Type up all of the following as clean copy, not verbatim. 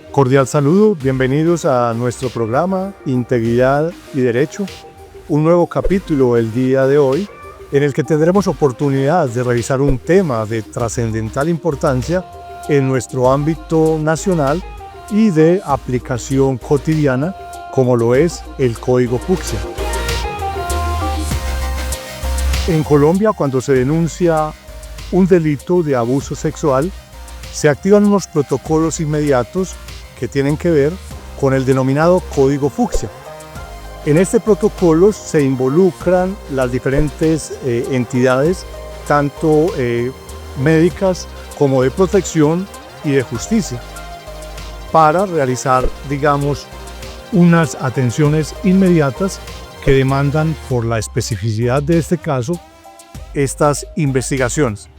Cordial saludo, bienvenidos a nuestro programa Integridad y Derecho, un nuevo capítulo el día de hoy en el que tendremos oportunidad de revisar un tema de trascendental importancia en nuestro ámbito nacional y de aplicación cotidiana como lo es el Código Fucsia. En Colombia, cuando se denuncia un delito de abuso sexual, se activan unos protocolos inmediatos que tienen que ver con el denominado Código Fucsia. En este protocolo se involucran las diferentes entidades, tanto médicas como de protección y de justicia, para realizar, unas atenciones inmediatas que demandan, por la especificidad de este caso, estas investigaciones.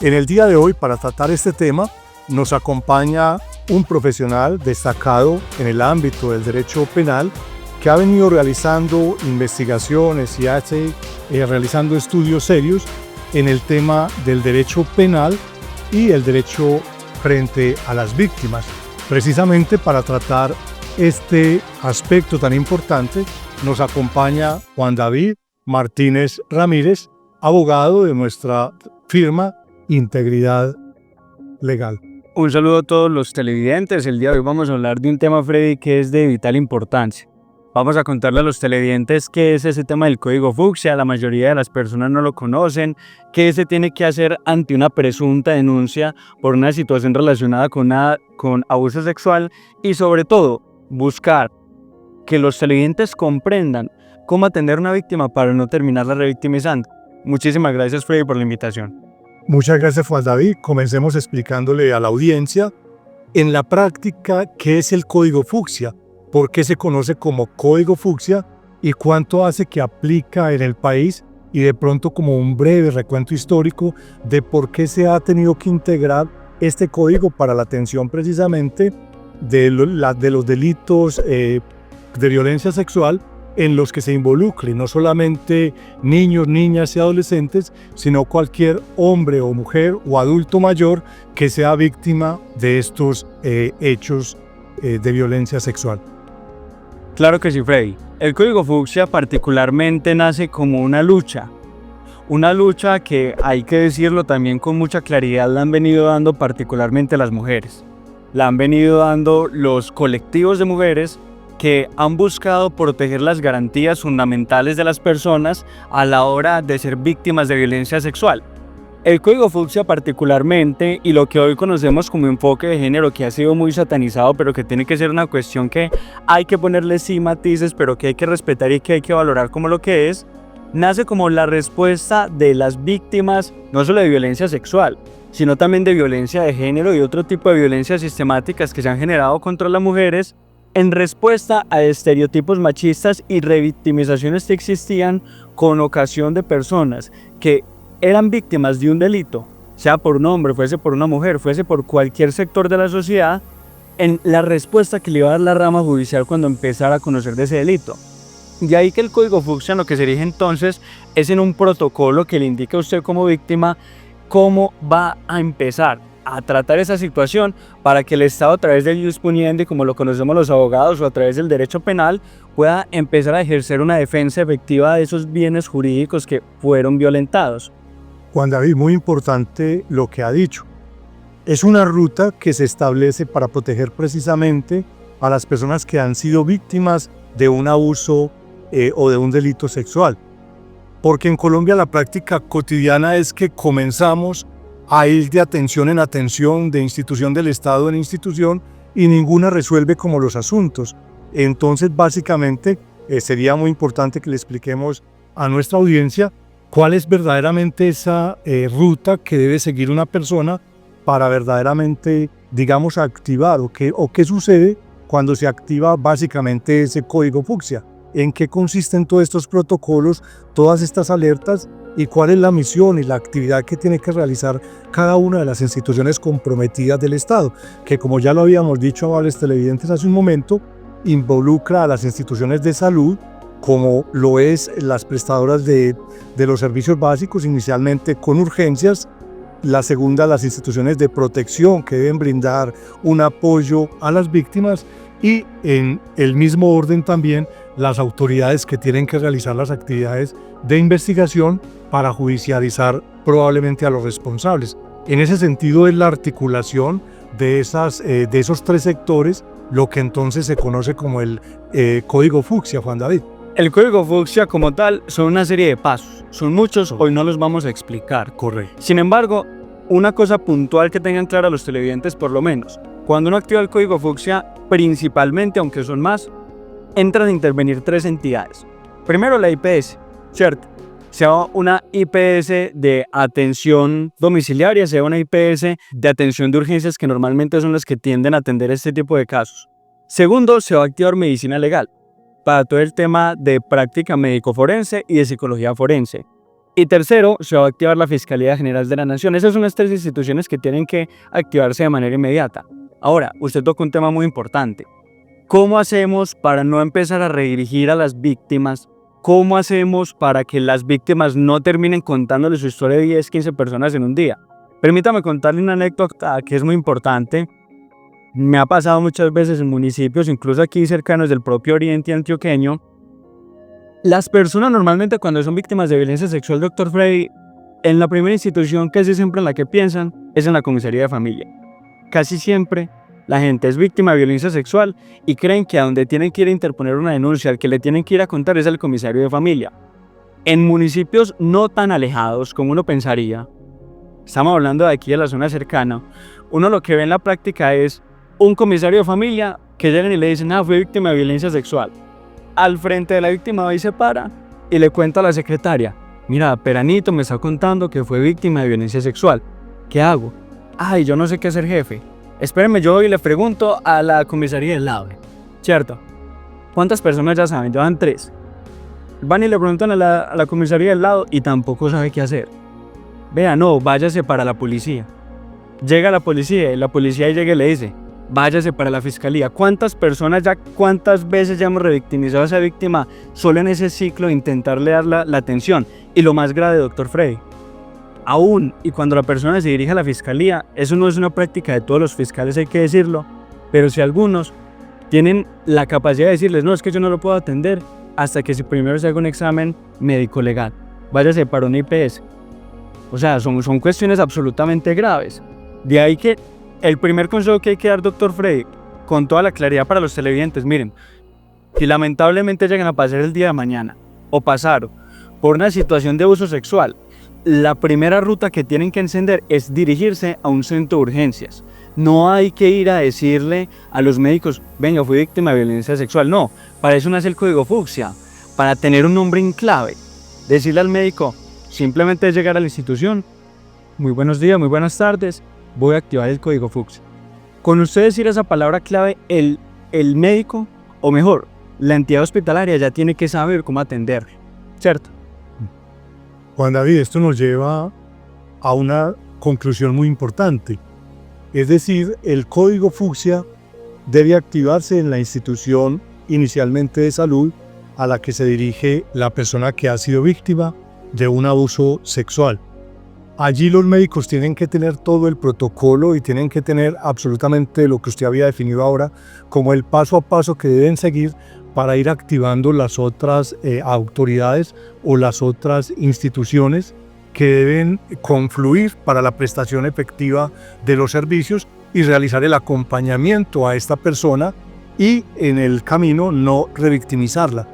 En el día de hoy, para tratar este tema, nos acompaña un profesional destacado en el ámbito del derecho penal que ha venido realizando investigaciones y realizando estudios serios en el tema del derecho penal y el derecho frente a las víctimas. Precisamente para tratar este aspecto tan importante, nos acompaña Juan David Martínez Ramírez, abogado de nuestra firma Integridad Legal. Un saludo a todos los televidentes. El día de hoy vamos a hablar de un tema, Freddy, que es de vital importancia. Vamos a contarle a los televidentes qué es ese tema del Código Fucsia. La mayoría de las personas no lo conocen. ¿Qué se tiene que hacer ante una presunta denuncia por una situación relacionada con abuso sexual? Y sobre todo, buscar que los televidentes comprendan cómo atender a una víctima para no terminarla revictimizando. Muchísimas gracias, Freddy, por la invitación. Muchas gracias, Juan David. Comencemos explicándole a la audiencia, en la práctica, qué es el Código Fucsia, por qué se conoce como Código Fucsia y cuánto hace que aplica en el país, y de pronto como un breve recuento histórico de por qué se ha tenido que integrar este código para la atención precisamente de los delitos de violencia sexual en los que se involucren no solamente niños, niñas y adolescentes, sino cualquier hombre o mujer o adulto mayor que sea víctima de estos hechos de violencia sexual. Claro que sí, Freddy. El Código Fucsia particularmente nace como una lucha que, hay que decirlo también con mucha claridad, la han venido dando particularmente las mujeres. La han venido dando los colectivos de mujeres que han buscado proteger las garantías fundamentales de las personas a la hora de ser víctimas de violencia sexual. El Código Fucsia particularmente, y lo que hoy conocemos como enfoque de género, que ha sido muy satanizado, pero que tiene que ser una cuestión que hay que ponerle sí matices, pero que hay que respetar y que hay que valorar como lo que es, nace como la respuesta de las víctimas, no solo de violencia sexual, sino también de violencia de género y otro tipo de violencias sistemáticas que se han generado contra las mujeres, en respuesta a estereotipos machistas y revictimizaciones que existían con ocasión de personas que eran víctimas de un delito, sea por un hombre, fuese por una mujer, fuese por cualquier sector de la sociedad, en la respuesta que le iba a dar la rama judicial cuando empezara a conocer de ese delito. De ahí que el Código Fucsia en lo que se dirige entonces es en un protocolo que le indica a usted como víctima cómo va a empezar a tratar esa situación para que el Estado, a través del ius puniendi, como lo conocemos los abogados, o a través del derecho penal, pueda empezar a ejercer una defensa efectiva de esos bienes jurídicos que fueron violentados. Juan David, muy importante lo que ha dicho. Es una ruta que se establece para proteger precisamente a las personas que han sido víctimas de un abuso o de un delito sexual. Porque en Colombia la práctica cotidiana es que comenzamos a ir de atención en atención, de institución del Estado en institución, y ninguna resuelve como los asuntos. Entonces, básicamente, sería muy importante que le expliquemos a nuestra audiencia cuál es verdaderamente esa ruta que debe seguir una persona para verdaderamente, activar, o qué sucede cuando se activa básicamente ese Código Fucsia. ¿En qué consisten todos estos protocolos, todas estas alertas, y cuál es la misión y la actividad que tiene que realizar cada una de las instituciones comprometidas del Estado? Que, como ya lo habíamos dicho, amables televidentes, hace un momento, involucra a las instituciones de salud, como lo es las prestadoras de los servicios básicos, inicialmente con urgencias, La segunda, las instituciones de protección que deben brindar un apoyo a las víctimas, y en el mismo orden también las autoridades que tienen que realizar las actividades de investigación para judicializar probablemente a los responsables. En ese sentido es la articulación de esos tres sectores lo que entonces se conoce como el Código Fucsia, Juan David. El Código Fucsia como tal son una serie de pasos, son muchos, hoy no los vamos a explicar. Correcto. Sin embargo, una cosa puntual que tengan clara los televidentes por lo menos, cuando uno activa el Código Fucsia, principalmente, aunque son más, entran a intervenir tres entidades. Primero la IPS, ¿cierto? Sea una IPS de atención domiciliaria, sea una IPS de atención de urgencias, que normalmente son las que tienden a atender este tipo de casos. Segundo, se va a activar medicina legal para todo el tema de práctica médico-forense y de psicología forense. Y tercero, se va a activar la Fiscalía General de la Nación. Esas son las tres instituciones que tienen que activarse de manera inmediata. Ahora, usted toca un tema muy importante. ¿Cómo hacemos para no empezar a redirigir a las víctimas? ¿Cómo hacemos para que las víctimas no terminen contándole su historia de 10, 15 personas en un día? Permítame contarle una anécdota que es muy importante. Me ha pasado muchas veces en municipios, incluso aquí cercanos del propio oriente antioqueño. Las personas normalmente cuando son víctimas de violencia sexual, doctor Freddy, en la primera institución casi siempre en la que piensan es en la comisaría de familia. Casi siempre la gente es víctima de violencia sexual y creen que a donde tienen que ir a interponer una denuncia, al que le tienen que ir a contar es al comisario de familia. En municipios no tan alejados como uno pensaría, estamos hablando de aquí de la zona cercana, uno lo que ve en la práctica es un comisario de familia que llegan y le dicen, fui víctima de violencia sexual. Al frente de la víctima va y se para y le cuenta a la secretaria, mira, Peranito me está contando que fue víctima de violencia sexual. ¿Qué hago? Ay, yo no sé qué hacer, jefe. Espérenme, yo voy y le pregunto a la comisaría del lado. ¿Cierto? ¿Cuántas personas ya saben? Ya van 3. Van y le preguntan a la comisaría del lado y tampoco sabe qué hacer. Vea, no, váyase para la policía. Llega la policía y la policía llega y le dice, váyase para la fiscalía. ¿Cuántas veces ya hemos revictimizado a esa víctima solo en ese ciclo de intentarle dar la atención? Y lo más grave, doctor Freddy, aún y cuando la persona se dirige a la fiscalía, eso no es una práctica de todos los fiscales, hay que decirlo, pero si algunos tienen la capacidad de decirles, no, es que yo no lo puedo atender hasta que si primero se haga un examen médico legal, váyase para una IPS. O sea, son cuestiones absolutamente graves. De ahí que el primer consejo que hay que dar, doctor Freddy, con toda la claridad para los televidentes, miren, si lamentablemente llegan a pasar el día de mañana o pasaron por una situación de abuso sexual, la primera ruta que tienen que encender es dirigirse a un centro de urgencias. No hay que ir a decirle a los médicos, venga, fui víctima de violencia sexual. No, para eso nace el Código Fucsia, para tener un nombre en clave. Decirle al médico, simplemente es llegar a la institución, muy buenos días, muy buenas tardes, voy a activar el Código Fucsia. Con usted decir esa palabra clave, el médico, o mejor, la entidad hospitalaria ya tiene que saber cómo atender, ¿cierto? Juan David, esto nos lleva a una conclusión muy importante. Es decir, el Código Fucsia debe activarse en la institución inicialmente de salud a la que se dirige la persona que ha sido víctima de un abuso sexual. Allí los médicos tienen que tener todo el protocolo y tienen que tener absolutamente lo que usted había definido ahora como el paso a paso que deben seguir para ir activando las otras autoridades o las otras instituciones que deben confluir para la prestación efectiva de los servicios y realizar el acompañamiento a esta persona y en el camino no revictimizarla.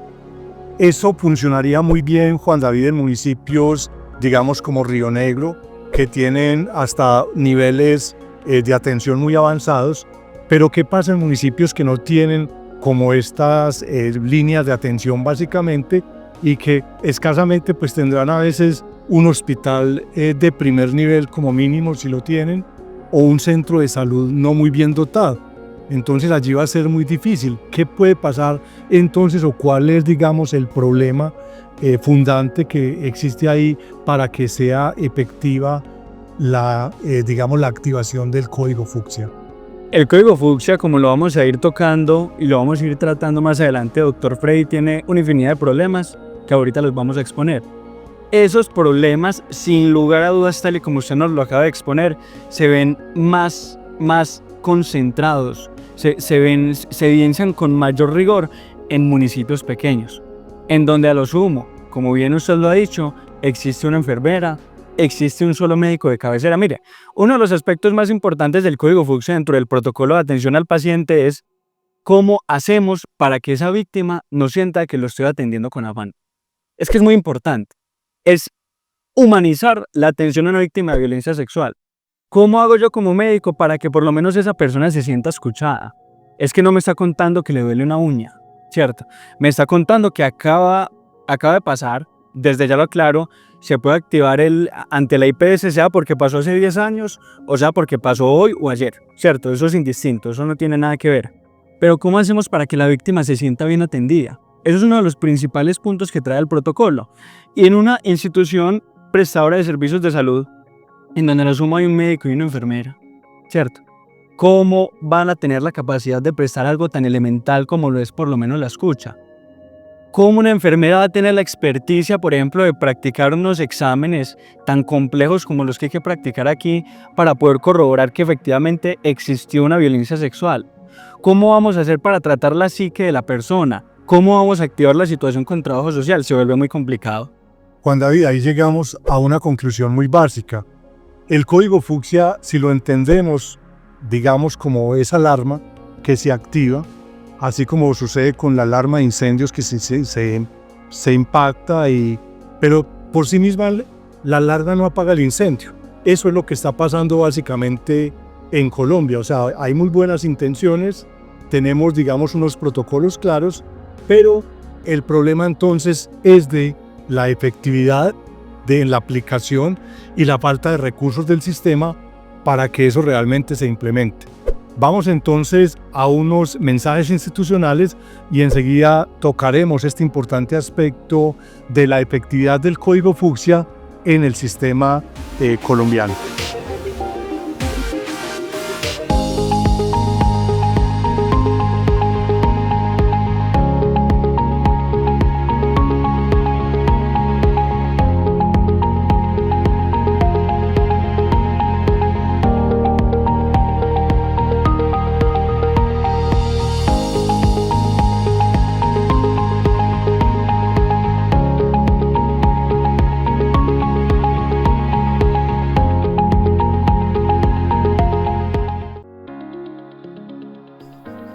Eso funcionaría muy bien, Juan David, en municipios, digamos como Río Negro, que tienen hasta niveles de atención muy avanzados, pero ¿qué pasa en municipios que no tienen como estas líneas de atención básicamente y que escasamente pues tendrán a veces un hospital de primer nivel como mínimo si lo tienen o un centro de salud no muy bien dotado? Entonces allí va a ser muy difícil. ¿Qué puede pasar entonces o cuál es, digamos, el problema fundante que existe ahí para que sea efectiva la activación del Código Fucsia? El Código Fucsia, como lo vamos a ir tocando y lo vamos a ir tratando más adelante, doctor Freddy, tiene una infinidad de problemas que ahorita los vamos a exponer. esos problemas, sin lugar a dudas, tal y como usted nos lo acaba de exponer, se ven más concentrados, se evidencian con mayor rigor en municipios pequeños, en donde a lo sumo, como bien usted lo ha dicho, existe una enfermera, existe un solo médico de cabecera. Mire, uno de los aspectos más importantes del Código Fucsia dentro del protocolo de atención al paciente es cómo hacemos para que esa víctima no sienta que lo estoy atendiendo con afán. Es que es muy importante. Es humanizar la atención a una víctima de violencia sexual. ¿Cómo hago yo como médico para que por lo menos esa persona se sienta escuchada? Es que no me está contando que le duele una uña, ¿cierto? Me está contando que acaba de pasar, desde ya lo aclaro, se puede activar ante la IPS, sea porque pasó hace 10 años, o sea porque pasó hoy o ayer, ¿cierto? Eso es indistinto, eso no tiene nada que ver. Pero ¿cómo hacemos para que la víctima se sienta bien atendida? Eso es uno de los principales puntos que trae el protocolo. Y en una institución prestadora de servicios de salud, en donde a lo sumo hay un médico y una enfermera, ¿cierto? ¿Cómo van a tener la capacidad de prestar algo tan elemental como lo es por lo menos la escucha? ¿Cómo una enfermera va a tener la experticia, por ejemplo, de practicar unos exámenes tan complejos como los que hay que practicar aquí para poder corroborar que efectivamente existió una violencia sexual? ¿Cómo vamos a hacer para tratar la psique de la persona? ¿Cómo vamos a activar la situación con trabajo social? Se vuelve muy complicado. Juan David, ahí llegamos a una conclusión muy básica. El Código Fucsia, si lo entendemos, digamos, como esa alarma que se activa, así como sucede con la alarma de incendios que se impacta, pero por sí misma la alarma no apaga el incendio. Eso es lo que está pasando básicamente en Colombia. O sea, hay muy buenas intenciones, tenemos, digamos, unos protocolos claros, pero el problema entonces es de la efectividad de la aplicación y la falta de recursos del sistema para que eso realmente se implemente. Vamos entonces a unos mensajes institucionales y enseguida tocaremos este importante aspecto de la efectividad del Código Fucsia en el sistema colombiano.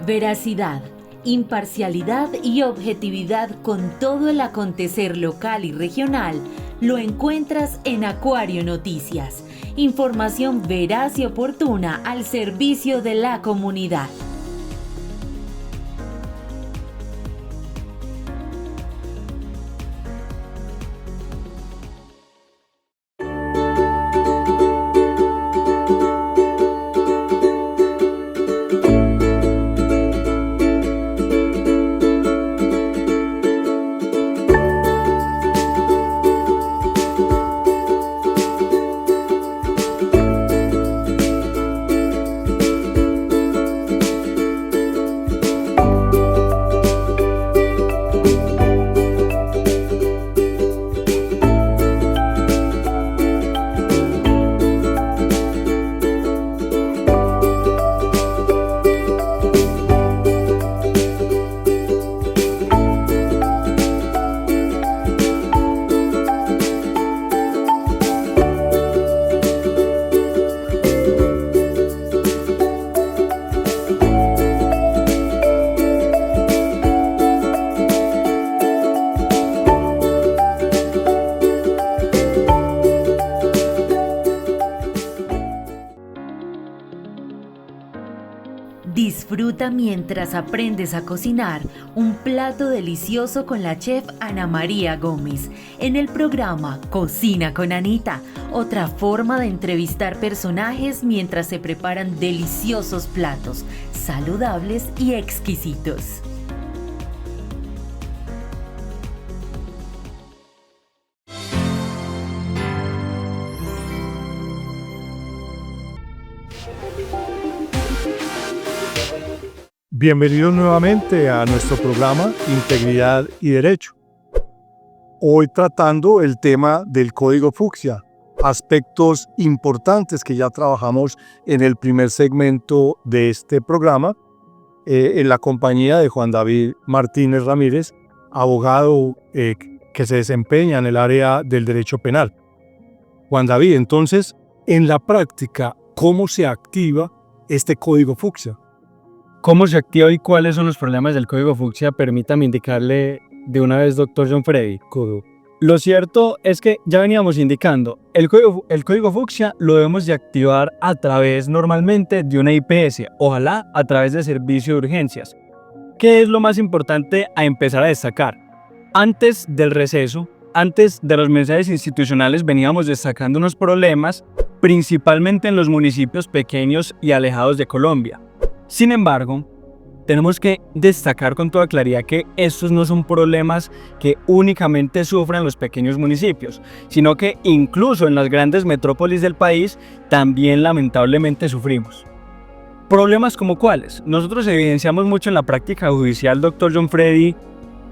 Veracidad, imparcialidad y objetividad con todo el acontecer local y regional lo encuentras en Acuario Noticias. Información veraz y oportuna al servicio de la comunidad. Disfruta mientras aprendes a cocinar un plato delicioso con la chef Ana María Gómez en el programa Cocina con Anita, otra forma de entrevistar personajes mientras se preparan deliciosos platos, saludables y exquisitos. Bienvenidos nuevamente a nuestro programa Integridad y Derecho. hoy tratando el tema del código fucsia, aspectos importantes que ya trabajamos en el primer segmento de este programa, en la compañía de Juan David Martínez Ramírez, abogado que se desempeña en el área del derecho penal. Juan David, entonces, en la práctica, ¿cómo se activa este código fucsia? ¿Cómo se activa y cuáles son los problemas del código fucsia? Permítame indicarle de una vez, doctor John Freddy. Lo cierto es que ya veníamos indicando, el código fucsia lo debemos de activar a través normalmente de una IPS, ojalá a través de servicio de urgencias. ¿Qué es lo más importante a empezar a destacar? Antes del receso, antes de los mensajes institucionales, veníamos destacando unos problemas, principalmente en los municipios pequeños y alejados de Colombia. Sin embargo, tenemos que destacar con toda claridad que estos no son problemas que únicamente sufren los pequeños municipios, sino que incluso en las grandes metrópolis del país también lamentablemente sufrimos. ¿Problemas como cuáles? Nosotros evidenciamos mucho en la práctica judicial, doctor John Freddy,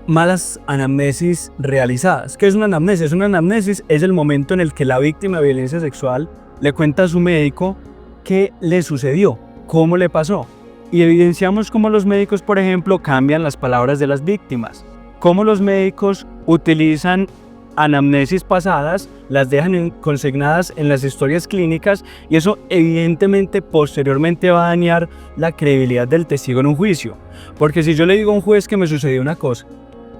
malas anamnesis realizadas. ¿Qué es una anamnesis? Una anamnesis es el momento en el que la víctima de violencia sexual le cuenta a su médico qué le sucedió, cómo le pasó. Y evidenciamos cómo los médicos, por ejemplo, cambian las palabras de las víctimas, cómo los médicos utilizan anamnesis pasadas, las dejan consignadas en las historias clínicas, y eso evidentemente posteriormente va a dañar la credibilidad del testigo en un juicio. Porque si yo le digo a un juez que me sucedió una cosa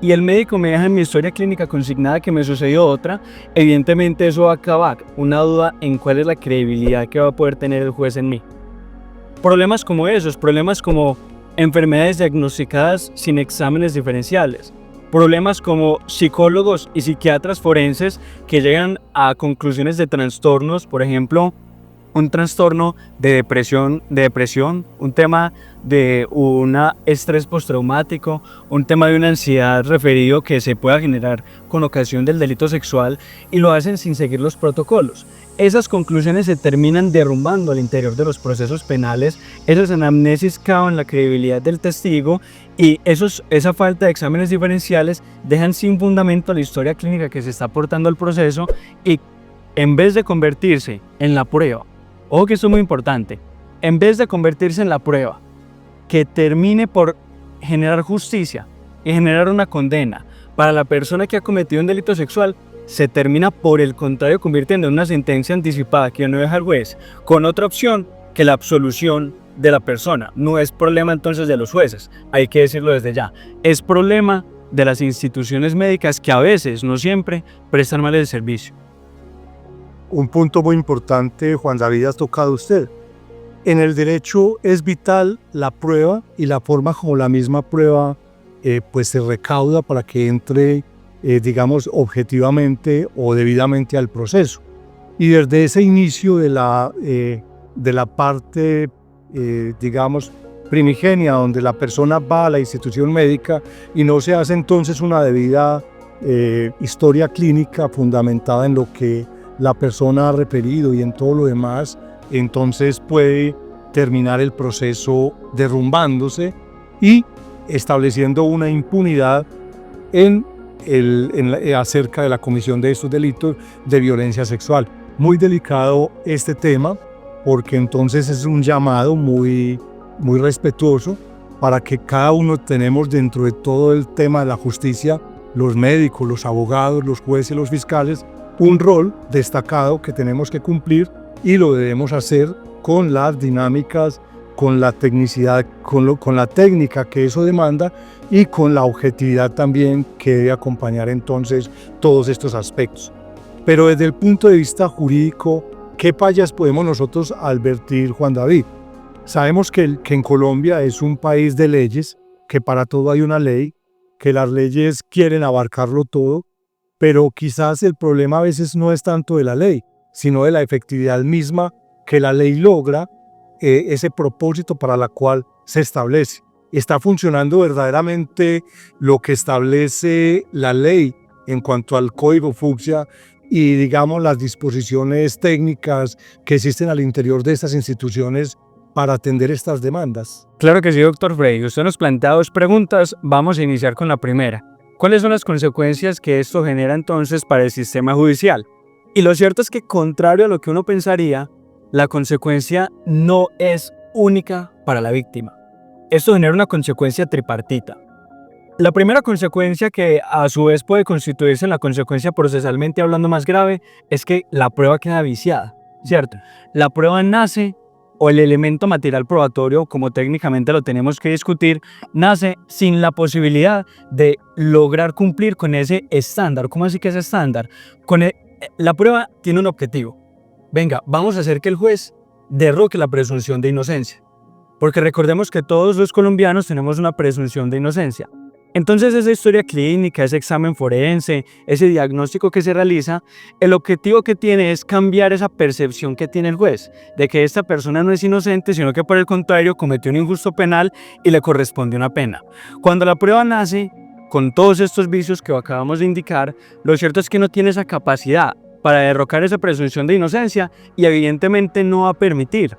y el médico me deja en mi historia clínica consignada que me sucedió otra, evidentemente eso va a acabar una duda en cuál es la credibilidad que va a poder tener el juez en mí. Problemas como esos, problemas como enfermedades diagnosticadas sin exámenes diferenciales, problemas como psicólogos y psiquiatras forenses que llegan a conclusiones de trastornos, por ejemplo, un trastorno de depresión, un tema de un estrés postraumático, un tema de una ansiedad referido que se pueda generar con ocasión del delito sexual, y lo hacen sin seguir los protocolos. Esas conclusiones se terminan derrumbando al interior de los procesos penales, esas anamnesis cavan la credibilidad del testigo, y esa falta de exámenes diferenciales dejan sin fundamento la historia clínica que se está aportando al proceso, y en vez de convertirse en la prueba, ojo que esto es muy importante, en vez de convertirse en la prueba que termine por generar justicia y generar una condena para la persona que ha cometido un delito sexual, se termina por el contrario convirtiendo en una sentencia anticipada que no deja al juez con otra opción que la absolución de la persona. No es problema entonces de los jueces, hay que decirlo desde ya, es problema de las instituciones médicas que a veces, no siempre, prestan mal el servicio. Un punto muy importante, Juan David, ha tocado usted. En el derecho es vital la prueba y la forma como la misma prueba pues se recauda para que entre, digamos, objetivamente o debidamente al proceso. Y desde ese inicio de la parte, digamos, primigenia, donde la persona va a la institución médica y no se hace entonces una debida historia clínica fundamentada en lo que la persona ha referido y en todo lo demás, entonces puede terminar el proceso derrumbándose y estableciendo una impunidad acerca de la comisión de estos delitos de violencia sexual. Muy delicado este tema, porque entonces es un llamado muy respetuoso para que cada uno tenemos dentro de todo el tema de la justicia, los médicos, los abogados, los jueces, los fiscales, un rol destacado que tenemos que cumplir, y lo debemos hacer con las dinámicas, con la tecnicidad, con la técnica que eso demanda, y con la objetividad también que debe acompañar entonces todos estos aspectos. Pero desde el punto de vista jurídico, ¿qué fallas podemos nosotros advertir, Juan David? Sabemos que en Colombia es un país de leyes, que para todo hay una ley, que las leyes quieren abarcarlo todo, pero quizás el problema a veces no es tanto de la ley, sino de la efectividad misma que la ley logra, ese propósito para la cual se establece. ¿Está funcionando verdaderamente lo que establece la ley en cuanto al código fucsia y, digamos, las disposiciones técnicas que existen al interior de estas instituciones para atender estas demandas? Claro que sí, doctor Frey. Usted nos plantea dos preguntas. Vamos a iniciar con la primera. ¿Cuáles son las consecuencias que esto genera entonces para el sistema judicial? Y lo cierto es que, contrario a lo que uno pensaría, la consecuencia no es única para la víctima. Esto genera una consecuencia tripartita. La primera consecuencia, que a su vez puede constituirse en la consecuencia procesalmente hablando más grave, es que la prueba queda viciada, ¿cierto? La prueba nace, o el elemento material probatorio, como técnicamente lo tenemos que discutir, nace sin la posibilidad de lograr cumplir con ese estándar. ¿Cómo así que ese estándar? La prueba tiene un objetivo. Venga, vamos a hacer que el juez derroque la presunción de inocencia. Porque recordemos que todos los colombianos tenemos una presunción de inocencia. Entonces, esa historia clínica, ese examen forense, ese diagnóstico que se realiza, el objetivo que tiene es cambiar esa percepción que tiene el juez, de que esta persona no es inocente, sino que por el contrario cometió un injusto penal y le corresponde una pena. Cuando la prueba nace con todos estos vicios que acabamos de indicar, lo cierto es que no tiene esa capacidad para derrocar esa presunción de inocencia y evidentemente no va a permitir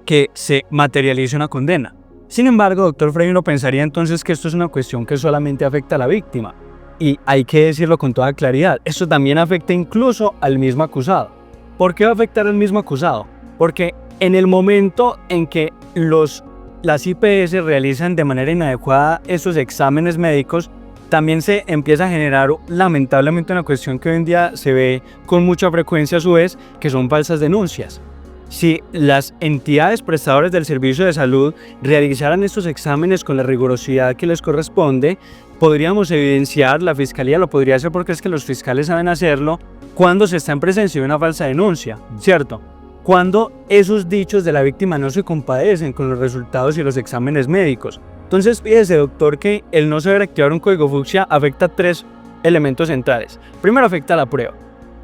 que se materialice una condena. Sin embargo, doctor Frey, uno pensaría entonces que esto es una cuestión que solamente afecta a la víctima. Y hay que decirlo con toda claridad, esto también afecta incluso al mismo acusado. ¿Por qué va a afectar al mismo acusado? Porque en el momento en que las IPS realizan de manera inadecuada esos exámenes médicos, también se empieza a generar lamentablemente una cuestión que hoy en día se ve con mucha frecuencia a su vez, que son falsas denuncias. Si las entidades prestadoras del servicio de salud realizaran estos exámenes con la rigurosidad que les corresponde, podríamos evidenciar, la fiscalía lo podría hacer porque es que los fiscales saben hacerlo, cuando se está en presencia de una falsa denuncia, ¿cierto? Cuando esos dichos de la víctima no se compadecen con los resultados y los exámenes médicos. Entonces, fíjese, doctor, que el no saber activar un código fucsia afecta a 3 elementos centrales. Primero, afecta a la prueba,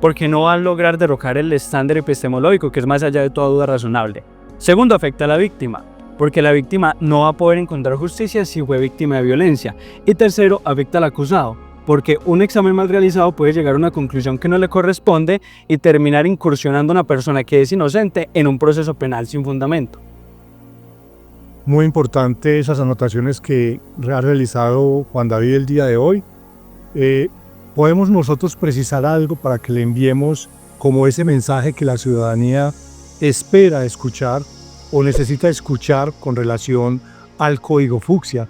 porque no va a lograr derrocar el estándar epistemológico, que es más allá de toda duda razonable. Segundo, afecta a la víctima, porque la víctima no va a poder encontrar justicia si fue víctima de violencia. Y tercero, afecta al acusado, porque un examen mal realizado puede llegar a una conclusión que no le corresponde y terminar incursionando a una persona que es inocente en un proceso penal sin fundamento. Muy importante esas anotaciones que ha realizado Juan David el día de hoy. ¿Podemos nosotros precisar algo para que le enviemos como ese mensaje que la ciudadanía espera escuchar o necesita escuchar con relación al código fucsia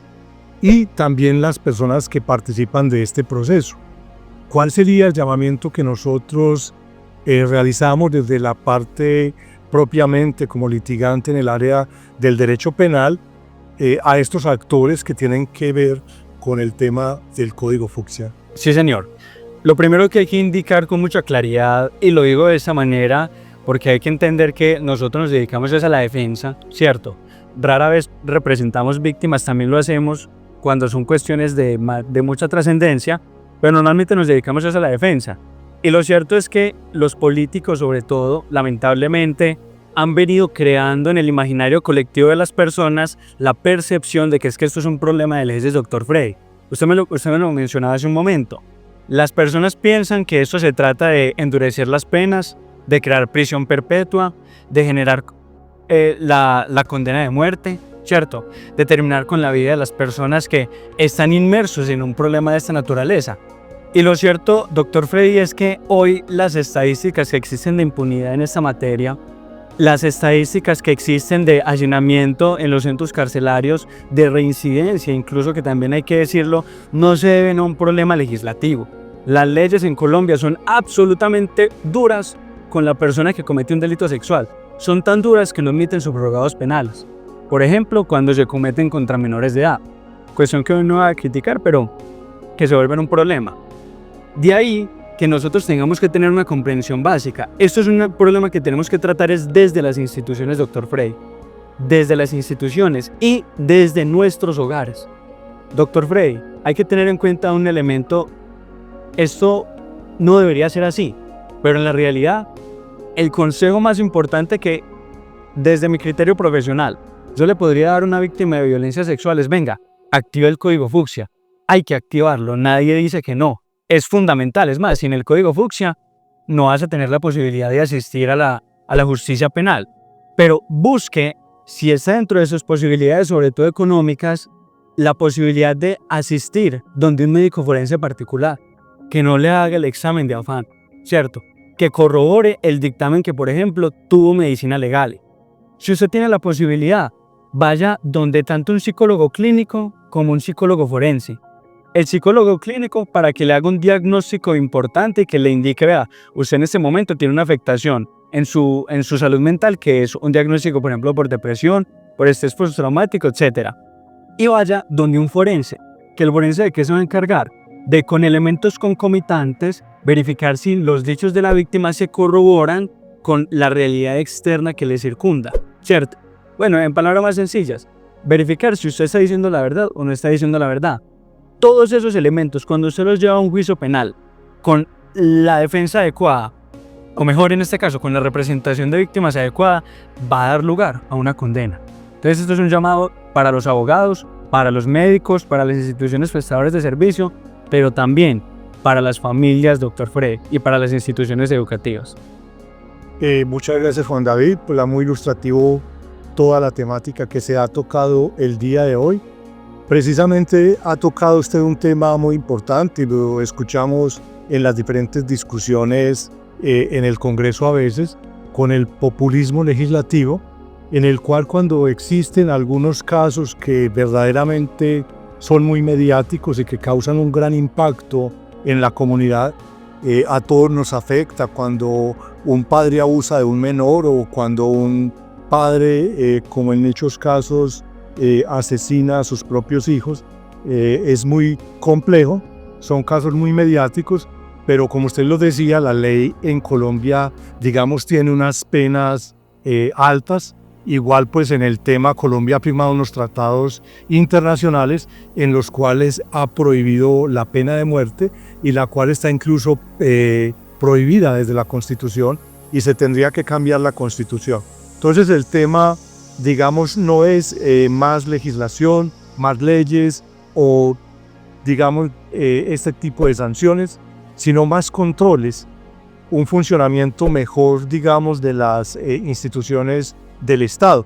y también las personas que participan de este proceso? ¿Cuál sería el llamamiento que nosotros realizamos desde la parte propiamente como litigante en el área del derecho penal a estos actores que tienen que ver con el tema del código fucsia? Sí, señor. Lo primero que hay que indicar con mucha claridad, y lo digo de esta manera porque hay que entender que nosotros nos dedicamos a la defensa, ¿cierto? Rara vez representamos víctimas, también lo hacemos cuando son cuestiones de mucha trascendencia, pero normalmente nos dedicamos a la defensa. Y lo cierto es que los políticos, sobre todo, lamentablemente, han venido creando en el imaginario colectivo de las personas la percepción de que es que esto es un problema de leyes, doctor Frey. Usted me lo mencionaba hace un momento. Las personas piensan que esto se trata de endurecer las penas, de crear prisión perpetua, de generar la condena de muerte, ¿cierto? De terminar con la vida de las personas que están inmersos en un problema de esta naturaleza. Y lo cierto, doctor Freddy, es que hoy las estadísticas que existen de impunidad en esta materia, las estadísticas que existen de hacinamiento en los centros carcelarios, de reincidencia, incluso, que también hay que decirlo, no se deben a un problema legislativo. Las leyes en Colombia son absolutamente duras con la persona que comete un delito sexual. Son tan duras que no emiten subrogados penales. Por ejemplo, cuando se cometen contra menores de edad. Cuestión que hoy no va a criticar, pero que se vuelve un problema. De ahí que nosotros tengamos que tener una comprensión básica. Esto es un problema que tenemos que tratar es desde las instituciones, doctor Frey. Desde las instituciones y desde nuestros hogares. Doctor Frey, hay que tener en cuenta un elemento. Esto no debería ser así, pero en la realidad, el consejo más importante que, desde mi criterio profesional, yo le podría dar a una víctima de violencia sexual es: venga, activa el código fucsia. Hay que activarlo, nadie dice que no. Es fundamental, es más, sin el código fucsia no vas a tener la posibilidad de asistir a la justicia penal. Pero busque, si está dentro de sus posibilidades, sobre todo económicas, la posibilidad de asistir donde un médico forense particular, que no le haga el examen de afán, ¿cierto? Que corrobore el dictamen que, por ejemplo, tuvo medicina legal. Si usted tiene la posibilidad, vaya donde tanto un psicólogo clínico como un psicólogo forense. El psicólogo clínico para que le haga un diagnóstico importante y que le indique, vea, usted en este momento tiene una afectación en su salud mental, que es un diagnóstico, por ejemplo, por depresión, por estrés postraumático, etc. Y vaya donde un forense, que el forense de qué se va a encargar, de con elementos concomitantes verificar si los dichos de la víctima se corroboran con la realidad externa que le circunda, ¿cierto? Bueno, en palabras más sencillas, verificar si usted está diciendo la verdad o no está diciendo la verdad. Todos esos elementos, cuando usted los lleva a un juicio penal con la defensa adecuada, o mejor en este caso, con la representación de víctimas adecuada, va a dar lugar a una condena. Entonces esto es un llamado para los abogados, para los médicos, para las instituciones prestadoras de servicio, pero también para las familias, doctor Frey, y para las instituciones educativas. Muchas gracias, Juan David, por la muy ilustrativo toda la temática que se ha tocado el día de hoy. Precisamente ha tocado usted un tema muy importante y lo escuchamos en las diferentes discusiones en el Congreso a veces, con el populismo legislativo, en el cual cuando existen algunos casos que verdaderamente son muy mediáticos y que causan un gran impacto en la comunidad, a todos nos afecta cuando un padre abusa de un menor o cuando un padre, como en muchos casos, asesina a sus propios hijos. Es muy complejo, son casos muy mediáticos, pero como usted lo decía, la ley en Colombia, digamos, tiene unas penas altas. Igual pues en el tema Colombia ha firmado unos tratados internacionales en los cuales ha prohibido la pena de muerte y la cual está incluso prohibida desde la Constitución y se tendría que cambiar la Constitución. Entonces el tema, digamos, no es más legislación, más leyes o digamos este tipo de sanciones, sino más controles, un funcionamiento mejor, digamos, de las instituciones del Estado.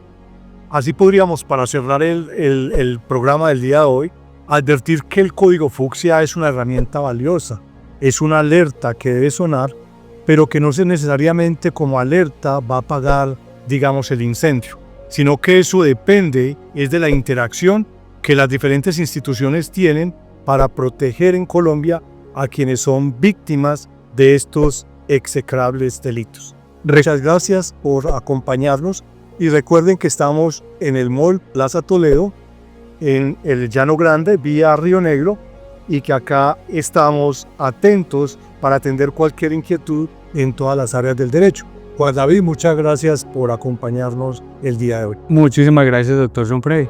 Así podríamos, para cerrar el programa del día de hoy, advertir que el Código Fucsia es una herramienta valiosa, es una alerta que debe sonar, pero que no necesariamente como alerta va a apagar, digamos, el incendio, sino que eso depende es de la interacción que las diferentes instituciones tienen para proteger en Colombia a quienes son víctimas de estos execrables delitos. Muchas gracias por acompañarnos y recuerden que estamos en el Mall Plaza Toledo, en el Llano Grande, vía Río Negro, y que acá estamos atentos para atender cualquier inquietud en todas las áreas del derecho. Juan David, muchas gracias por acompañarnos el día de hoy. Muchísimas gracias, doctor John Frey.